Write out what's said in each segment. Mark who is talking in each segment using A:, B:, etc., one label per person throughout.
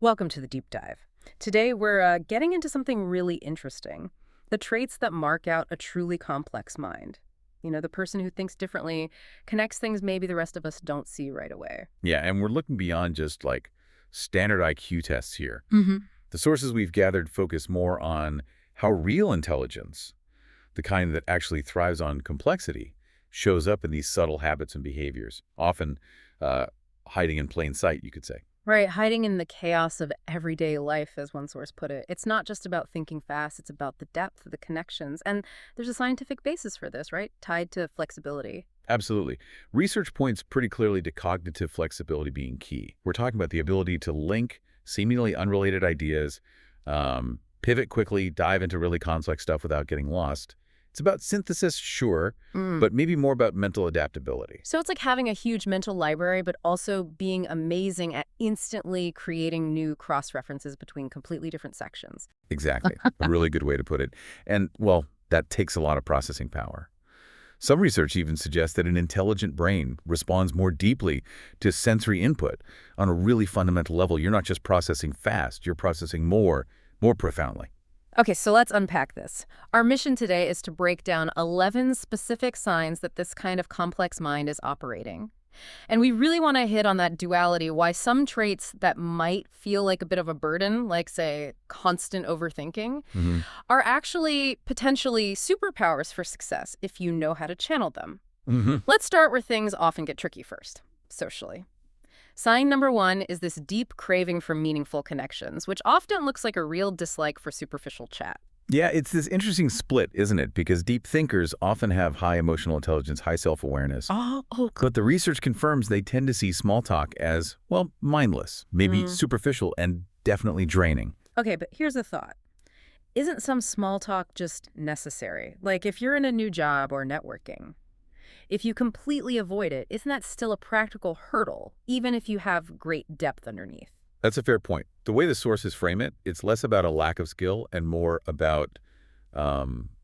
A: Welcome to the deep dive. Today we're getting into something really interesting, the traits that mark out a truly complex mind. You know, the person who thinks differently connects things maybe the rest of us don't see right away.
B: Yeah, and we're looking beyond just like standard IQ tests here.
A: Hmm.
B: The sources we've gathered focus more on how real intelligence, the kind that actually thrives on complexity, shows up in these subtle habits and behaviors, often uh, hiding in plain sight, you could say.
A: Right, hiding in the chaos of everyday life, as one source put it. It's not just about thinking fast, it's about the depth, the connections. And there's a scientific basis for this, right? Tied to flexibility.
B: Absolutely. Research points pretty clearly to cognitive flexibility being key. We're talking about the ability to link seemingly unrelated ideas, pivot quickly, dive into really complex stuff without getting lost. It's about synthesis, sure, but maybe more about mental adaptability.
A: So it's like having a huge mental library, but also being amazing at instantly creating new cross-references between completely different sections.
B: Exactly. A really good way to put it. And, well, that takes a lot of processing power. Some research even suggests that an intelligent brain responds more deeply to sensory input on a really fundamental level. You're not just processing fast, you're processing more profoundly.
A: Okay, so let's unpack this. Our mission today is to break down 11 specific signs that this kind of complex mind is operating. And we really want to hit on that duality, why some traits that might feel like a bit of a burden, like, say, constant overthinking,
B: Hmm.
A: are actually potentially superpowers for success if you know how to channel them.
B: Hmm.
A: Let's start where things often get tricky first, socially. Sign number one is this deep craving for meaningful connections, which often looks like a real dislike for superficial chat.
B: Yeah, it's this interesting split, isn't it? Because deep thinkers often have high emotional intelligence, high self-awareness. But the research confirms they tend to see small talk as, well, mindless, maybe
A: Mm.
B: superficial, and definitely draining.
A: Okay, but here's a thought. Isn't some small talk just necessary? Like if you're in a new job or networking, if you completely avoid it, isn't that still a practical hurdle, even if you have great depth underneath?
B: That's a fair point. The way the sources frame it, it's less about a lack of skill and more about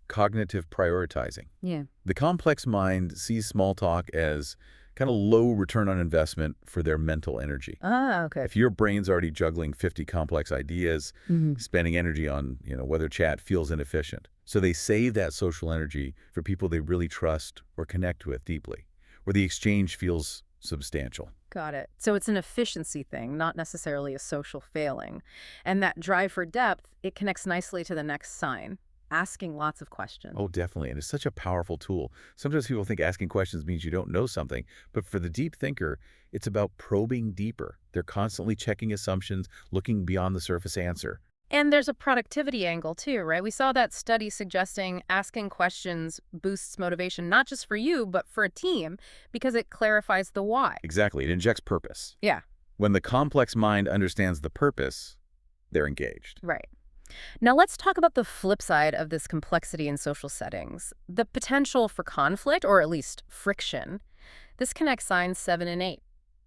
B: cognitive prioritizing.
A: Yeah.
B: The complex mind sees small talk as kind of low return on investment for their mental energy.
A: Ah, okay.
B: If your brain's already juggling 50 complex ideas,
A: Hmm.
B: spending energy on, whether chat feels inefficient. So they save that social energy for people they really trust or connect with deeply, where the exchange feels substantial.
A: Got it. So it's an efficiency thing, not necessarily a social failing. And that drive for depth, it connects nicely to the next sign, asking lots of questions.
B: Oh, definitely. And it's such a powerful tool. Sometimes people think asking questions means you don't know something, but for the deep thinker, it's about probing deeper. They're constantly checking assumptions, looking beyond the surface answer.
A: And there's a productivity angle too, right? We saw that study suggesting asking questions boosts motivation, not just for you, but for a team, because it clarifies the why.
B: Exactly. It injects purpose.
A: Yeah,
B: When the complex mind understands the purpose, they're engaged.
A: right. Now let's talk about the flip side of this complexity in social settings, the potential for conflict, or at least friction. This connects signs 7 and 8,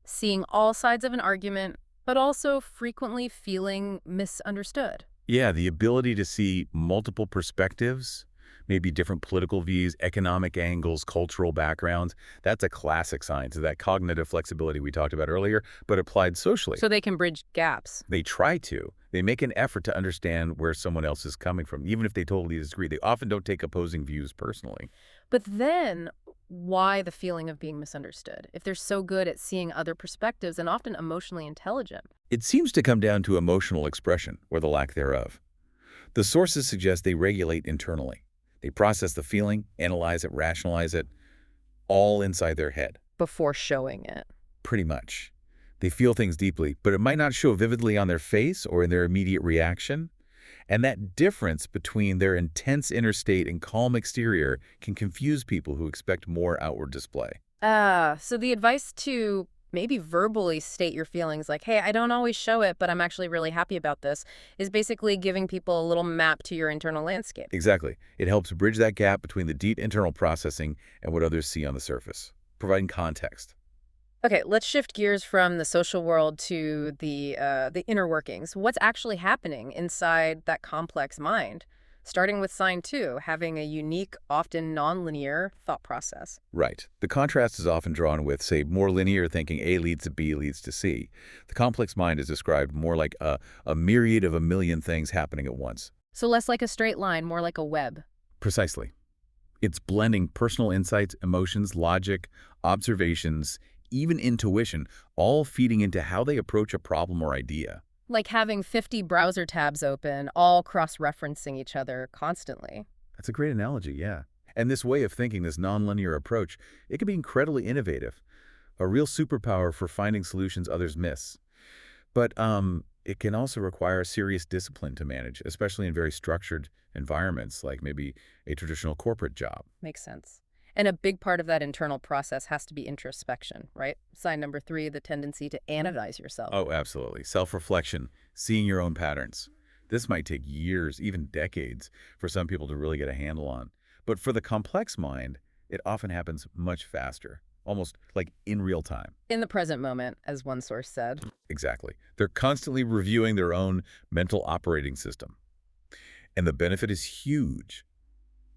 A: seeing all sides of an argument, but also frequently feeling misunderstood.
B: Yeah, the ability to see multiple perspectives, maybe different political views, economic angles, cultural backgrounds, that's a classic sign to that cognitive flexibility we talked about earlier, but applied socially.
A: So they can bridge gaps.
B: They try to. They make an effort to understand where someone else is coming from, even if they totally disagree. They often don't take opposing views personally.
A: But then, why the feeling of being misunderstood? If they're so good at seeing other perspectives and often emotionally intelligent.
B: It seems to come down to emotional expression, or the lack thereof. The sources suggest they regulate internally. They process the feeling, analyze it, rationalize it, all inside their head,
A: Before showing it.
B: pretty much. They feel things deeply, but it might not show vividly on their face or in their immediate reaction. And that difference between their intense inner state and calm exterior can confuse people who expect more outward display.
A: So the advice to maybe verbally state your feelings like, hey, I don't always show it, but I'm actually really happy about this, is basically giving people a little map to your internal landscape.
B: Exactly. It helps bridge that gap between the deep internal processing and what others see on the surface, providing context.
A: Okay, let's shift gears from the social world to the inner workings. What's actually happening inside that complex mind? Starting with sign 2, having a unique, often nonlinear thought process.
B: Right. The contrast is often drawn with, say, more linear thinking A leads to B leads to C. The complex mind is described more like a myriad of a million things happening at once.
A: So less like a straight line, more like a web.
B: Precisely. It's blending personal insights, emotions, logic, observations, even intuition, all feeding into how they approach a problem or idea.
A: Like having 50 browser tabs open, all cross-referencing each other constantly.
B: That's a great analogy, yeah. And this way of thinking, this nonlinear approach, it can be incredibly innovative, a real superpower for finding solutions others miss. But it can also require serious discipline to manage, especially in very structured environments, like maybe a traditional corporate job.
A: Makes sense. And a big part of that internal process has to be introspection, right? Sign number 3, the tendency to analyze yourself.
B: Oh, absolutely. Self-reflection, seeing your own patterns. This might take years, even decades, for some people to really get a handle on. But for the complex mind, it often happens much faster, almost like in real time.
A: In the present moment, as one source said.
B: Exactly. They're constantly reviewing their own mental operating system. And the benefit is huge,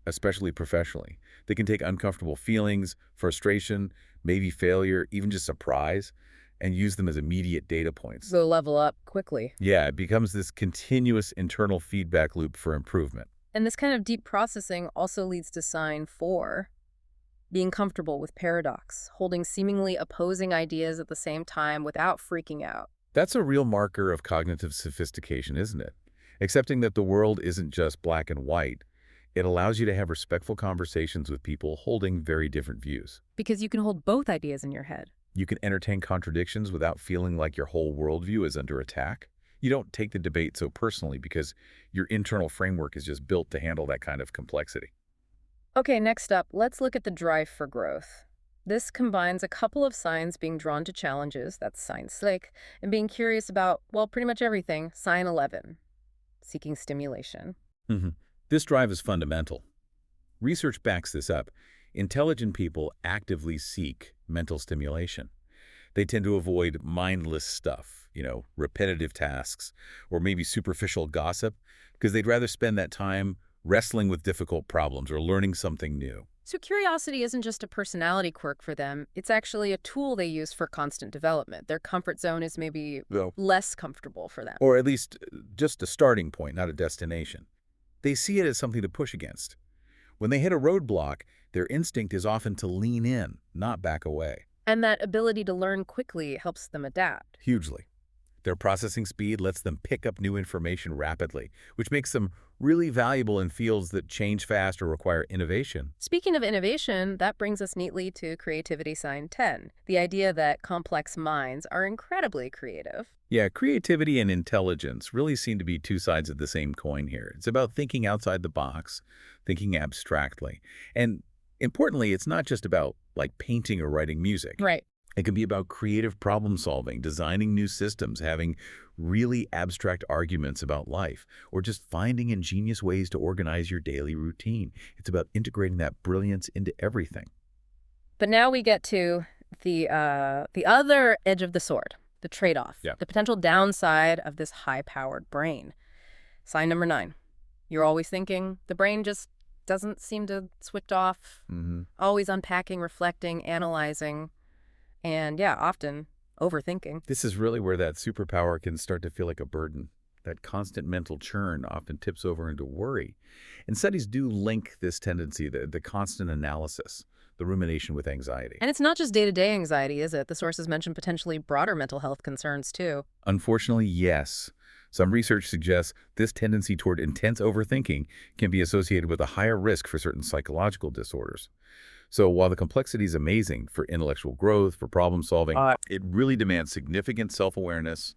B: especially professionally. They can take uncomfortable feelings, frustration, maybe failure, even just surprise, and use them as immediate data points.
A: Go level up quickly.
B: Yeah, it becomes this continuous internal feedback loop for improvement.
A: And this kind of deep processing also leads to sign 4, being comfortable with paradox, holding seemingly opposing ideas at the same time without freaking out.
B: That's a real marker of cognitive sophistication, isn't it? Accepting that the world isn't just black and white. It allows you to have respectful conversations with people holding very different views.
A: Because you can hold both ideas in your head.
B: You can entertain contradictions without feeling like your whole worldview is under attack. You don't take the debate so personally because your internal framework is just built to handle that kind of complexity.
A: Okay, next up, let's look at the drive for growth. This combines a couple of signs being drawn to challenges, that's sign 6, and being curious about, well, pretty much everything, sign 11, seeking stimulation.
B: This drive is fundamental. Research backs this up. Intelligent people actively seek mental stimulation. They tend to avoid mindless stuff, repetitive tasks, or maybe superficial gossip, because they'd rather spend that time wrestling with difficult problems or learning something new.
A: So curiosity isn't just a personality quirk for them, it's actually a tool they use for constant development. Their comfort zone is maybe less comfortable for them.
B: Or at least just a starting point, not a destination. They see it as something to push against. When they hit a roadblock, their instinct is often to lean in, not back away.
A: And that ability to learn quickly helps them adapt.
B: Hugely. Their processing speed lets them pick up new information rapidly, which makes them really valuable in fields that change fast or require innovation.
A: Speaking of innovation, that brings us neatly to creativity sign 10, the idea that complex minds are incredibly creative.
B: Yeah, creativity and intelligence really seem to be two sides of the same coin here. It's about thinking outside the box, thinking abstractly. And importantly, it's not just about like painting or writing music.
A: Right.
B: It can be about creative problem solving, designing new systems, having really abstract arguments about life, or just finding ingenious ways to organize your daily routine. It's about integrating that brilliance into everything.
A: But now we get to the other edge of the sword, the trade-off, the potential downside of this high-powered brain. Sign number 9. You're always thinking. The brain just doesn't seem to switch off. Always unpacking, reflecting, analyzing. And yeah, often overthinking.
B: This is really where that superpower can start to feel like a burden. That constant mental churn often tips over into worry. And studies do link this tendency, the constant analysis, the rumination with anxiety.
A: And it's not just day-to-day anxiety, is it? The sources mention potentially broader mental health concerns too.
B: Unfortunately, yes. Some research suggests this tendency toward intense overthinking can be associated with a higher risk for certain psychological disorders. So while the complexity is amazing for intellectual growth, for problem solving, it really demands significant self-awareness,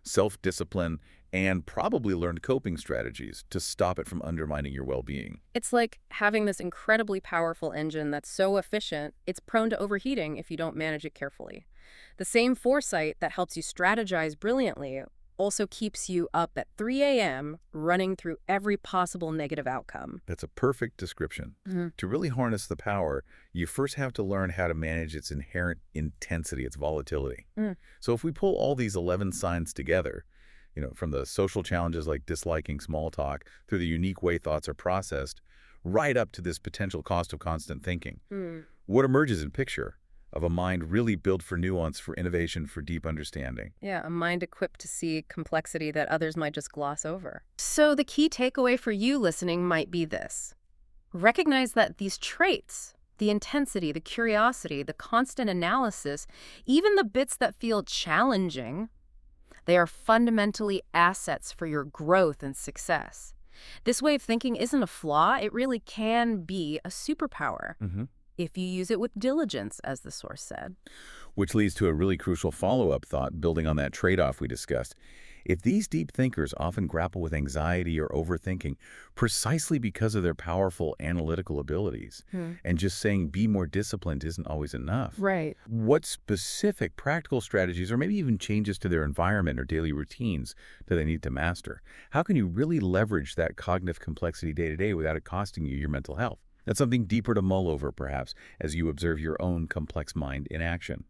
B: self-discipline, and probably learned coping strategies to stop it from undermining your well-being.
A: It's like having this incredibly powerful engine that's so efficient, it's prone to overheating if you don't manage it carefully. The same foresight that helps you strategize brilliantly also keeps you up at 3 a.m. running through every possible negative outcome.
B: That's a perfect description. To really harness the power, you first have to learn how to manage its inherent intensity, its volatility. So if we pull all these 11 signs together, from the social challenges like disliking small talk, through the unique way thoughts are processed, right up to this potential cost of constant thinking. What emerges in picture of a mind really built for nuance, for innovation, for deep understanding?
A: Yeah, a mind equipped to see complexity that others might just gloss over. So the key takeaway for you listening might be this. Recognize that these traits, the intensity, the curiosity, the constant analysis, even the bits that feel challenging, they are fundamentally assets for your growth and success. This way of thinking isn't a flaw, it really can be a superpower, if you use it with diligence, as the source said.
B: Which leads to a really crucial follow-up thought, building on that trade-off we discussed. If these deep thinkers often grapple with anxiety or overthinking precisely because of their powerful analytical abilities, and just saying be more disciplined isn't always enough,
A: Right.
B: what specific practical strategies or maybe even changes to their environment or daily routines do they need to master? How can you really leverage that cognitive complexity day to day without it costing you your mental health? That's something deeper to mull over, perhaps, as you observe your own complex mind in action.